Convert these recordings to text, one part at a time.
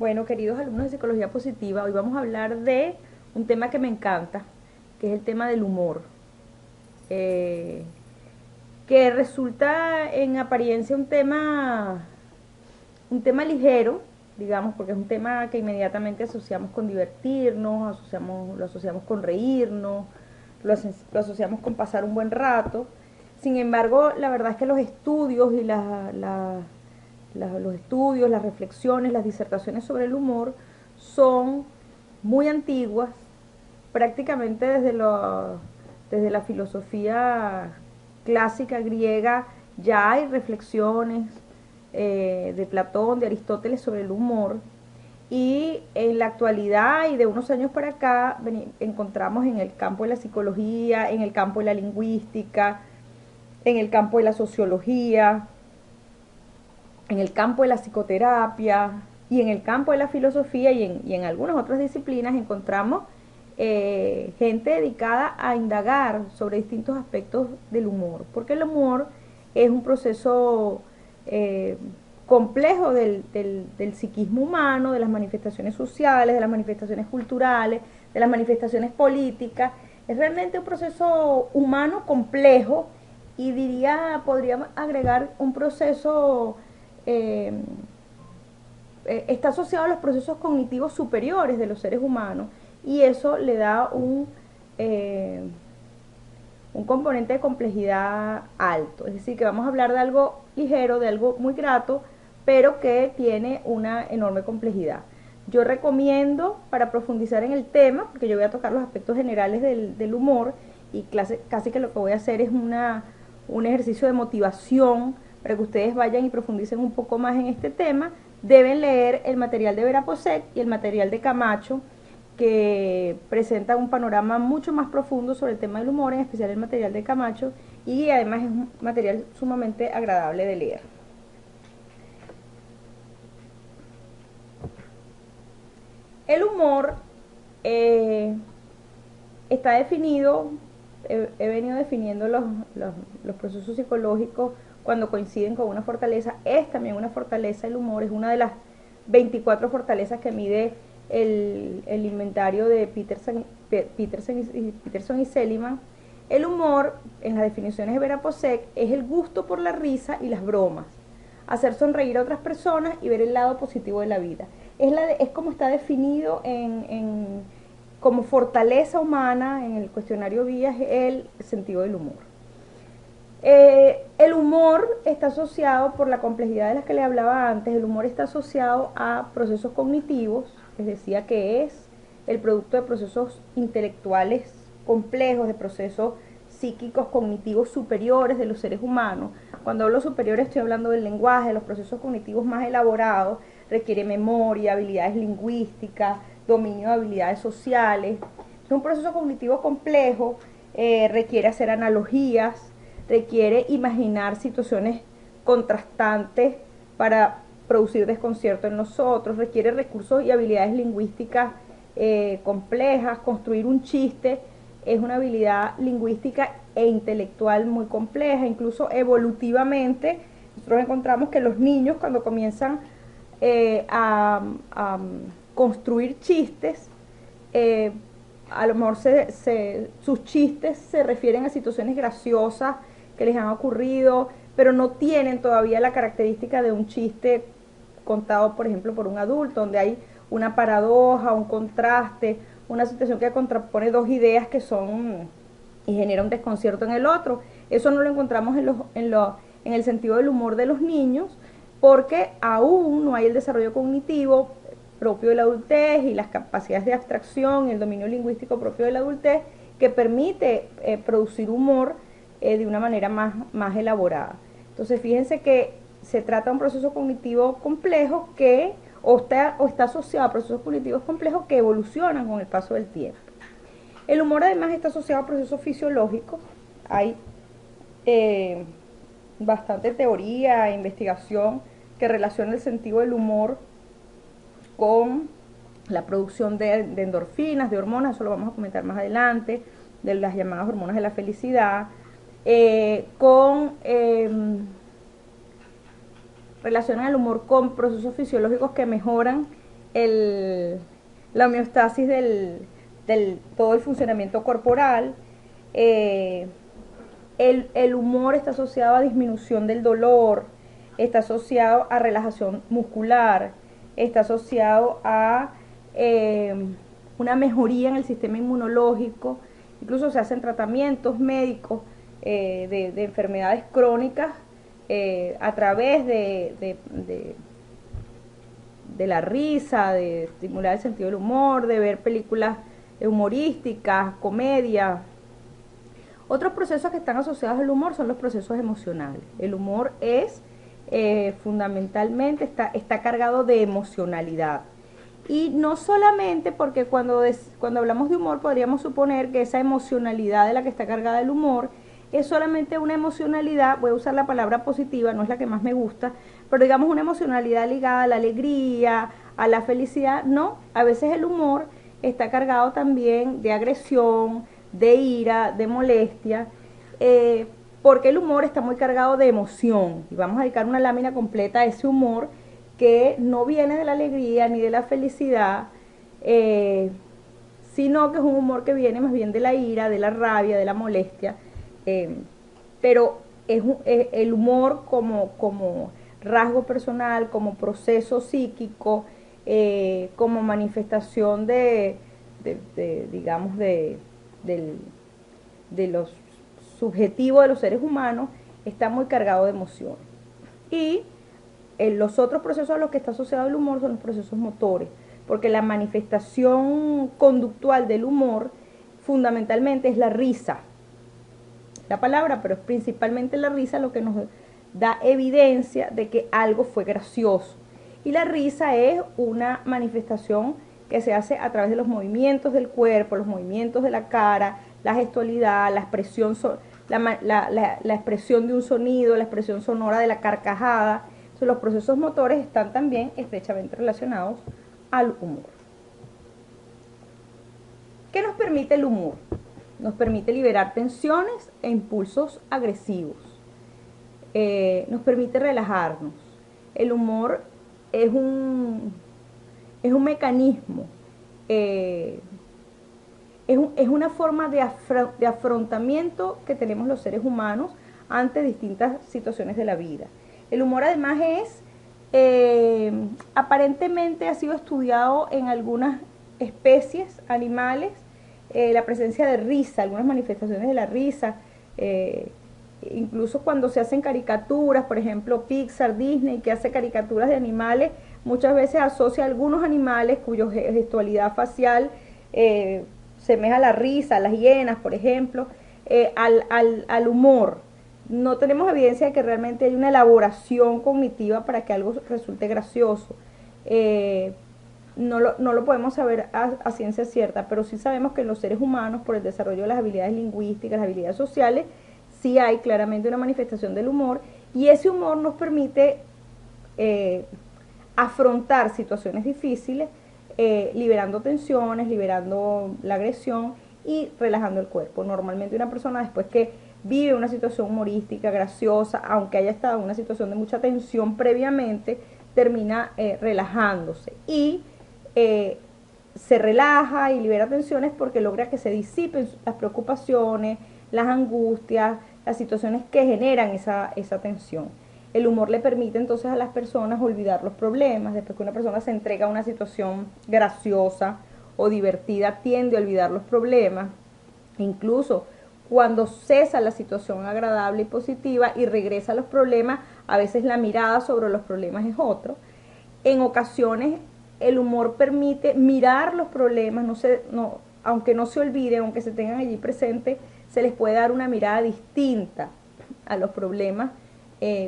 Bueno, queridos alumnos de Psicología Positiva, hoy vamos a hablar de un tema que me encanta, que es el tema del humor, eh, que resulta en apariencia un tema ligero, digamos, porque es un tema que inmediatamente asociamos con divertirnos, lo asociamos con reírnos, lo asociamos con pasar un buen rato. Sin embargo, la verdad es que los estudios y los estudios, las reflexiones, las disertaciones sobre el humor son muy antiguas, prácticamente desde la filosofía clásica griega ya hay reflexiones de Platón, de Aristóteles sobre el humor, y en la actualidad y de unos años para acá encontramos en el campo de la psicología, en el campo de la lingüística, en el campo de la sociología, en el campo de la psicoterapia y en el campo de la filosofía y en algunas otras disciplinas encontramos gente dedicada a indagar sobre distintos aspectos del humor, porque el humor es un proceso complejo del psiquismo humano, de las manifestaciones sociales, de las manifestaciones culturales, de las manifestaciones políticas. Es realmente un proceso humano complejo y podríamos agregar un proceso eh, está asociado a los procesos cognitivos superiores de los seres humanos y eso le da un componente de complejidad alto. Es decir, que vamos a hablar de algo ligero, de algo muy grato, pero que tiene una enorme complejidad. Yo recomiendo, para profundizar en el tema, porque yo voy a tocar los aspectos generales del humor y casi que lo que voy a hacer es un ejercicio de motivación para que ustedes vayan y profundicen un poco más en este tema, deben leer el material de Vera Posek y el material de Camacho, que presenta un panorama mucho más profundo sobre el tema del humor, en especial el material de Camacho, y además es un material sumamente agradable de leer. El humor está definido, he venido definiendo los procesos psicológicos cuando coinciden con una fortaleza. Es también una fortaleza el humor, es una de las 24 fortalezas que mide el inventario de Peterson y Seligman. El humor, en las definiciones de Vera Posek, es el gusto por la risa y las bromas, hacer sonreír a otras personas y ver el lado positivo de la vida. Es como está definido como fortaleza humana en el cuestionario Vías el sentido del humor. El humor está asociado, por la complejidad de las que le hablaba antes, el humor está asociado a procesos cognitivos, les decía que es el producto de procesos intelectuales complejos, de procesos psíquicos cognitivos superiores de los seres humanos. Cuando hablo superiores estoy hablando del lenguaje, de los procesos cognitivos más elaborados, requiere memoria, habilidades lingüísticas, dominio de habilidades sociales. Es un proceso cognitivo complejo, requiere hacer analogías, requiere imaginar situaciones contrastantes para producir desconcierto en nosotros, requiere recursos y habilidades lingüísticas complejas. Construir un chiste es una habilidad lingüística e intelectual muy compleja. Incluso evolutivamente nosotros encontramos que los niños, cuando comienzan a construir chistes, a lo mejor sus chistes se refieren a situaciones graciosas que les han ocurrido, pero no tienen todavía la característica de un chiste contado, por ejemplo, por un adulto, donde hay una paradoja, un contraste, una situación que contrapone dos ideas que son y genera un desconcierto en el otro. Eso no lo encontramos en el sentido del humor de los niños, porque aún no hay el desarrollo cognitivo propio de la adultez y las capacidades de abstracción, el dominio lingüístico propio de la adultez, que permite producir humor de una manera más elaborada. Entonces, fíjense que se trata de un proceso cognitivo complejo que o está asociado a procesos cognitivos complejos que evolucionan con el paso del tiempo. El humor además está asociado a procesos fisiológicos. Hay bastante teoría e investigación que relaciona el sentido del humor con la producción de endorfinas, de hormonas, eso lo vamos a comentar más adelante, de las llamadas hormonas de la felicidad, relacionan el humor con procesos fisiológicos que mejoran el, la homeostasis del todo el funcionamiento corporal. El humor está asociado a disminución del dolor, está asociado a relajación muscular, está asociado a una mejoría en el sistema inmunológico. Incluso se hacen tratamientos médicos de enfermedades crónicas a través de la risa, de estimular el sentido del humor, de ver películas humorísticas, comedia. Otros procesos que están asociados al humor son los procesos emocionales. El humor es fundamentalmente, está cargado de emocionalidad. Y no solamente porque cuando hablamos de humor podríamos suponer que esa emocionalidad de la que está cargada el humor es solamente una emocionalidad, voy a usar la palabra positiva, no es la que más me gusta, pero digamos una emocionalidad ligada a la alegría, a la felicidad. No, a veces el humor está cargado también de agresión, de ira, de molestia, porque el humor está muy cargado de emoción. Y vamos a dedicar una lámina completa a ese humor que no viene de la alegría ni de la felicidad, sino que es un humor que viene más bien de la ira, de la rabia, de la molestia. Pero es el humor como rasgo personal, como proceso psíquico, como manifestación digamos, de los subjetivos de los seres humanos, está muy cargado de emociones. Y los otros procesos a los que está asociado el humor son los procesos motores, porque la manifestación conductual del humor fundamentalmente es la risa, la palabra, pero es principalmente la risa lo que nos da evidencia de que algo fue gracioso. Y la risa es una manifestación que se hace a través de los movimientos del cuerpo, los movimientos de la cara, la gestualidad, la expresión, la expresión de un sonido, la expresión sonora de la carcajada. Entonces, los procesos motores están también estrechamente relacionados al humor. ¿Qué nos permite el humor? Nos permite liberar tensiones e impulsos agresivos. Nos permite relajarnos. El humor es un mecanismo, es una forma de afrontamiento que tenemos los seres humanos ante distintas situaciones de la vida. El humor además aparentemente ha sido estudiado en algunas especies animales, la presencia de risa, algunas manifestaciones de la risa, incluso cuando se hacen caricaturas, por ejemplo Pixar, Disney, que hace caricaturas de animales, muchas veces asocia a algunos animales cuya gestualidad facial semeja a la risa, a las hienas, por ejemplo, al humor. No tenemos evidencia de que realmente hay una elaboración cognitiva para que algo resulte gracioso. No lo podemos saber a ciencia cierta, pero sí sabemos que en los seres humanos, por el desarrollo de las habilidades lingüísticas, las habilidades sociales, sí hay claramente una manifestación del humor, y ese humor nos permite afrontar situaciones difíciles, liberando tensiones, liberando la agresión y relajando el cuerpo. Normalmente una persona, después que vive una situación humorística, graciosa, aunque haya estado en una situación de mucha tensión previamente, termina relajándose y se relaja y libera tensiones porque logra que se disipen las preocupaciones, las angustias, las situaciones que generan esa tensión. El humor le permite entonces a las personas olvidar los problemas. Después que una persona se entrega a una situación graciosa o divertida, tiende a olvidar los problemas. Incluso cuando cesa la situación agradable y positiva y regresa a los problemas, a veces la mirada sobre los problemas es otro. En ocasiones el humor permite mirar los problemas, aunque no se olviden, aunque se tengan allí presentes, se les puede dar una mirada distinta a los problemas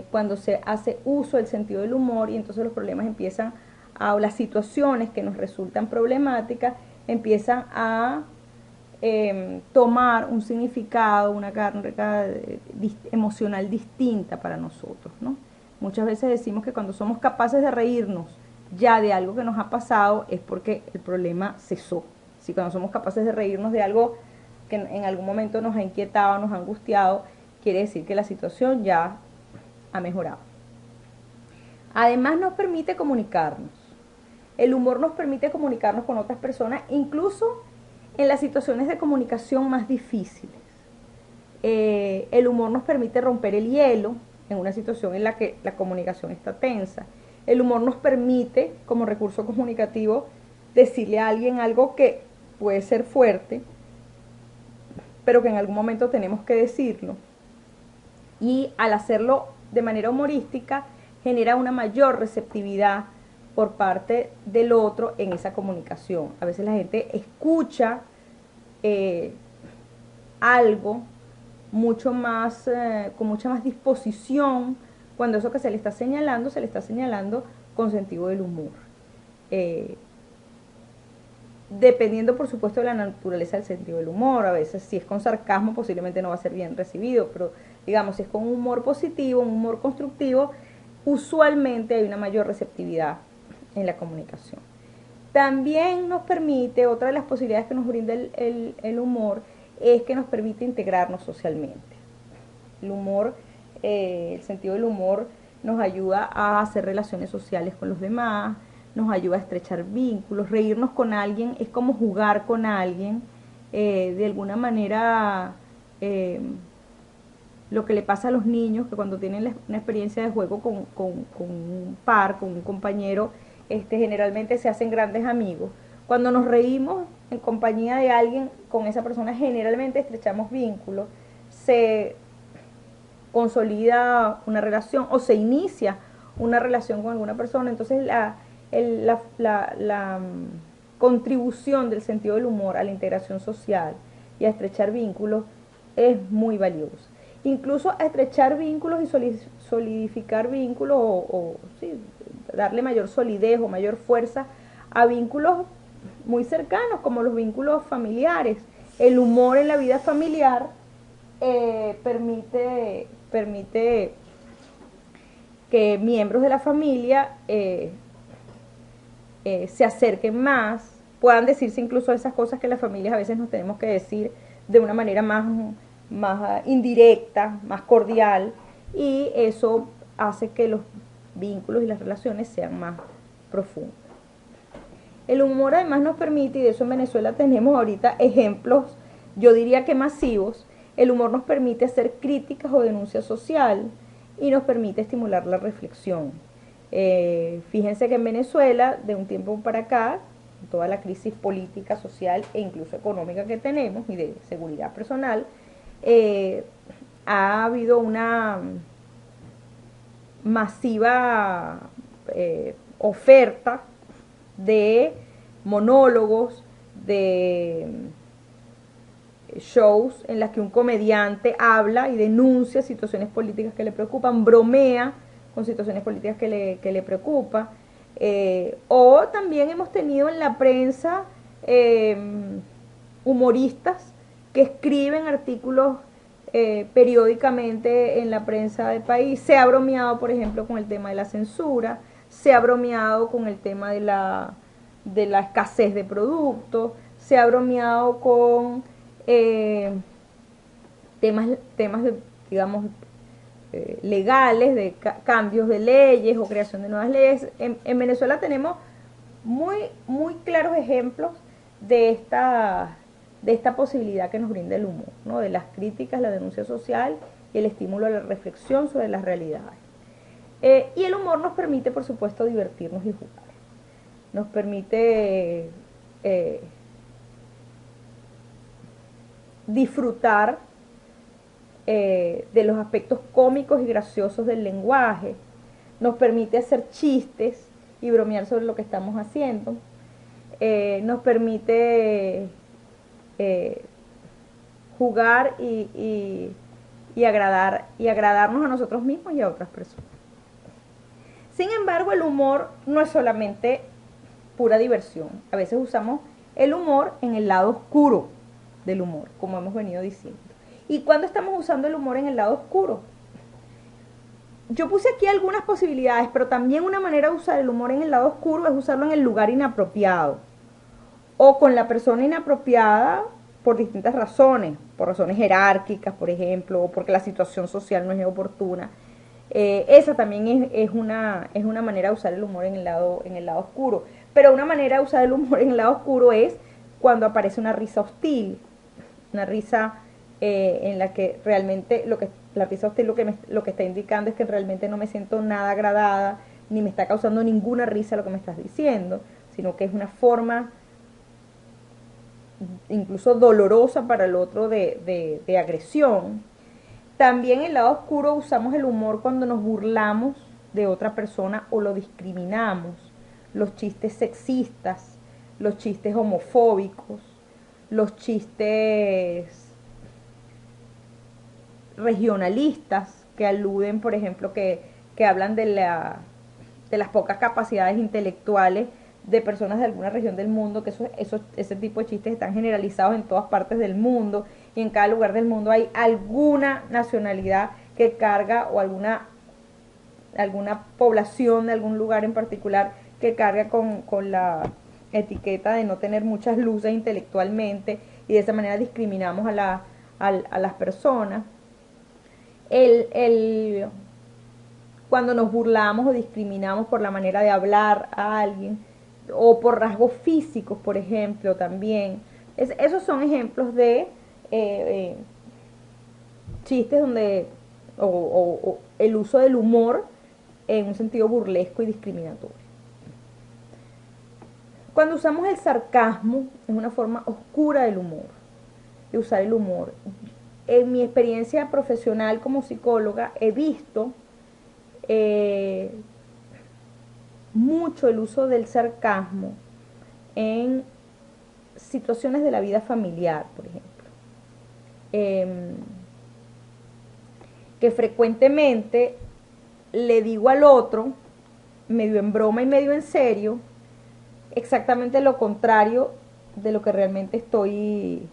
cuando se hace uso del sentido del humor, y entonces los problemas empiezan o las situaciones que nos resultan problemáticas empiezan a tomar un significado, una carga emocional distinta para nosotros, ¿no? Muchas veces decimos que cuando somos capaces de reírnos ya de algo que nos ha pasado es porque el problema cesó. Si cuando somos capaces de reírnos de algo que en algún momento nos ha inquietado, nos ha angustiado, quiere decir que la situación ya ha mejorado. Además nos permite comunicarnos. El humor nos permite comunicarnos con otras personas, incluso en las situaciones de comunicación más difíciles. El humor nos permite romper el hielo en una situación en la que la comunicación está tensa. El humor nos permite, como recurso comunicativo, decirle a alguien algo que puede ser fuerte, pero que en algún momento tenemos que decirlo. Y al hacerlo de manera humorística, genera una mayor receptividad por parte del otro en esa comunicación. A veces la gente escucha algo mucho más, con mucha más disposición, cuando eso que se le está señalando con sentido del humor. Dependiendo, por supuesto, de la naturaleza del sentido del humor. A veces, si es con sarcasmo, posiblemente no va a ser bien recibido, pero digamos, si es con un humor positivo, un humor constructivo, usualmente hay una mayor receptividad en la comunicación. También nos permite, otra de las posibilidades que nos brinda el humor, es que nos permite integrarnos socialmente. El humor, el sentido del humor nos ayuda a hacer relaciones sociales con los demás, nos ayuda a estrechar vínculos. Reírnos con alguien es como jugar con alguien. De alguna manera, lo que le pasa a los niños, que cuando tienen una experiencia de juego con un par, con un compañero, generalmente se hacen grandes amigos. Cuando nos reímos en compañía de alguien, con esa persona generalmente estrechamos vínculos, se consolida una relación o se inicia una relación con alguna persona. Entonces la contribución del sentido del humor a la integración social y a estrechar vínculos es muy valiosa. Incluso a estrechar vínculos y solidificar vínculos o sí, darle mayor solidez o mayor fuerza a vínculos muy cercanos, como los vínculos familiares. El humor en la vida familiar permite que miembros de la familia se acerquen más, puedan decirse incluso esas cosas que las familias a veces nos tenemos que decir de una manera más indirecta, más cordial, y eso hace que los vínculos y las relaciones sean más profundas. El humor además nos permite, y de eso en Venezuela tenemos ahorita ejemplos, yo diría que masivos, el humor nos permite hacer críticas o denuncia social y nos permite estimular la reflexión. Fíjense que en Venezuela, de un tiempo para acá, toda la crisis política, social e incluso económica que tenemos y de seguridad personal, ha habido una masiva oferta de monólogos, de shows en las que un comediante habla y denuncia situaciones políticas que le preocupan, bromea con situaciones políticas que le preocupa. O también hemos tenido en la prensa humoristas que escriben artículos periódicamente en la prensa del país. Se ha bromeado, por ejemplo, con el tema de la censura, se ha bromeado con el tema de la escasez de productos, se ha bromeado con temas de, digamos, legales, de cambios de leyes o creación de nuevas leyes. En Venezuela tenemos muy claros ejemplos de esta posibilidad que nos brinda el humor, ¿no? De las críticas, la denuncia social y el estímulo a la reflexión sobre las realidades. Y el humor nos permite, por supuesto, divertirnos y jugar. Nos permite disfrutar de los aspectos cómicos y graciosos del lenguaje, nos permite hacer chistes y bromear sobre lo que estamos haciendo, nos permite jugar y agradarnos a nosotros mismos y a otras personas. Sin embargo, el humor no es solamente pura diversión. A veces usamos el humor en el lado oscuro del humor, como hemos venido diciendo. ¿Y cuándo estamos usando el humor en el lado oscuro? Yo puse aquí algunas posibilidades, pero también una manera de usar el humor en el lado oscuro es usarlo en el lugar inapropiado o con la persona inapropiada por distintas razones, por razones jerárquicas, por ejemplo, o porque la situación social no es oportuna. Esa también es una manera de usar el humor en el lado oscuro. Pero una manera de usar el humor en el lado oscuro es cuando aparece una risa hostil, una risa en la que realmente la risa hostil lo que está indicando es que realmente no me siento nada agradada, ni me está causando ninguna risa lo que me estás diciendo, sino que es una forma incluso dolorosa para el otro de agresión. También en el lado oscuro usamos el humor cuando nos burlamos de otra persona o lo discriminamos. Los chistes sexistas, los chistes homofóbicos, los chistes regionalistas que aluden, por ejemplo, que hablan de las pocas capacidades intelectuales de personas de alguna región del mundo, que ese tipo de chistes están generalizados en todas partes del mundo y en cada lugar del mundo hay alguna nacionalidad que carga o alguna población de algún lugar en particular que carga con la etiqueta de no tener muchas luces intelectualmente y de esa manera discriminamos a las personas. El, cuando nos burlamos o discriminamos por la manera de hablar a alguien o por rasgos físicos, por ejemplo, también. Esos son ejemplos de chistes donde o el uso del humor en un sentido burlesco y discriminatorio. Cuando usamos el sarcasmo es una forma oscura del humor, de usar el humor. En mi experiencia profesional como psicóloga he visto mucho el uso del sarcasmo en situaciones de la vida familiar, por ejemplo. Que frecuentemente le digo al otro, medio en broma y medio en serio, exactamente lo contrario de lo que realmente estoy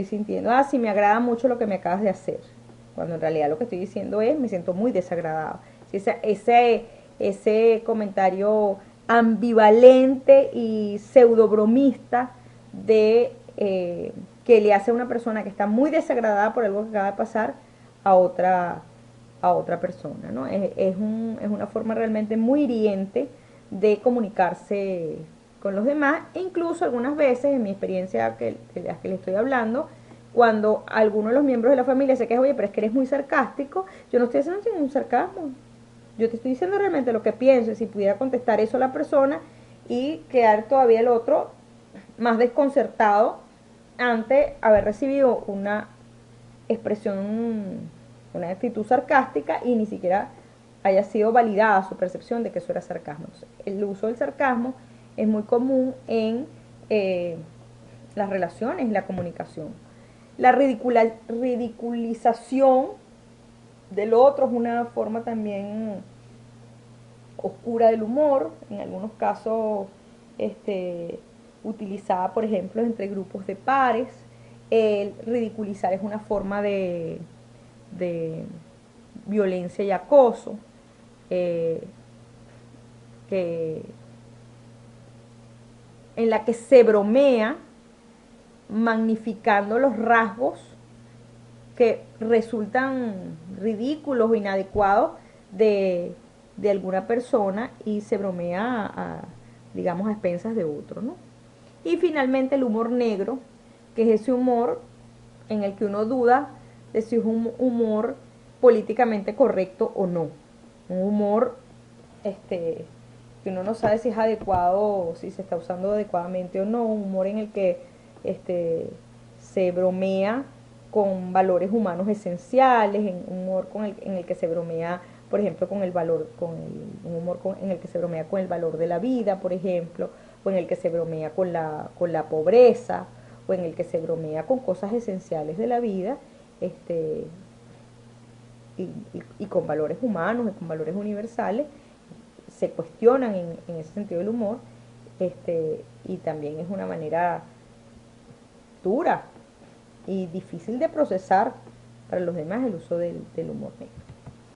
sintiendo. Ah, sí, me agrada mucho lo que me acabas de hacer. Cuando en realidad lo que estoy diciendo es, me siento muy desagradado. Ese comentario ambivalente y pseudo bromista que le hace a una persona que está muy desagradada por algo que acaba de pasar a otra persona, ¿no? Es una forma realmente muy hiriente de comunicarse con los demás, e incluso algunas veces, en mi experiencia de las que le estoy hablando, cuando alguno de los miembros de la familia se queja, oye, pero es que eres muy sarcástico, yo no estoy haciendo ningún sarcasmo, yo te estoy diciendo realmente lo que pienso, y si pudiera contestar eso a la persona y quedar todavía el otro más desconcertado ante haber recibido una expresión, una actitud sarcástica y ni siquiera haya sido validada su percepción de que eso era sarcasmo. El uso del sarcasmo es muy común en las relaciones, la comunicación. La ridiculización del otro es una forma también oscura del humor, en algunos casos utilizada, por ejemplo, entre grupos de pares. El ridiculizar es una forma de violencia y acoso, que, en la que se bromea magnificando los rasgos que resultan ridículos o inadecuados de alguna persona y se bromea digamos, a expensas de otro, ¿no? Y finalmente el humor negro, que es ese humor en el que uno duda de si es un humor políticamente correcto o no. Un humor que uno no sabe si es adecuado, si se está usando adecuadamente o no. Un humor en el que se bromea con valores humanos esenciales, un humor en el que se bromea, por ejemplo, con el valor, un humor en el que se bromea con el valor de la vida, por ejemplo, o en el que se bromea con la pobreza, o en el que se bromea con cosas esenciales de la vida, y con valores humanos y con valores universales, se cuestionan en ese sentido el humor, y también es una manera dura y difícil de procesar para los demás el uso del humor negro.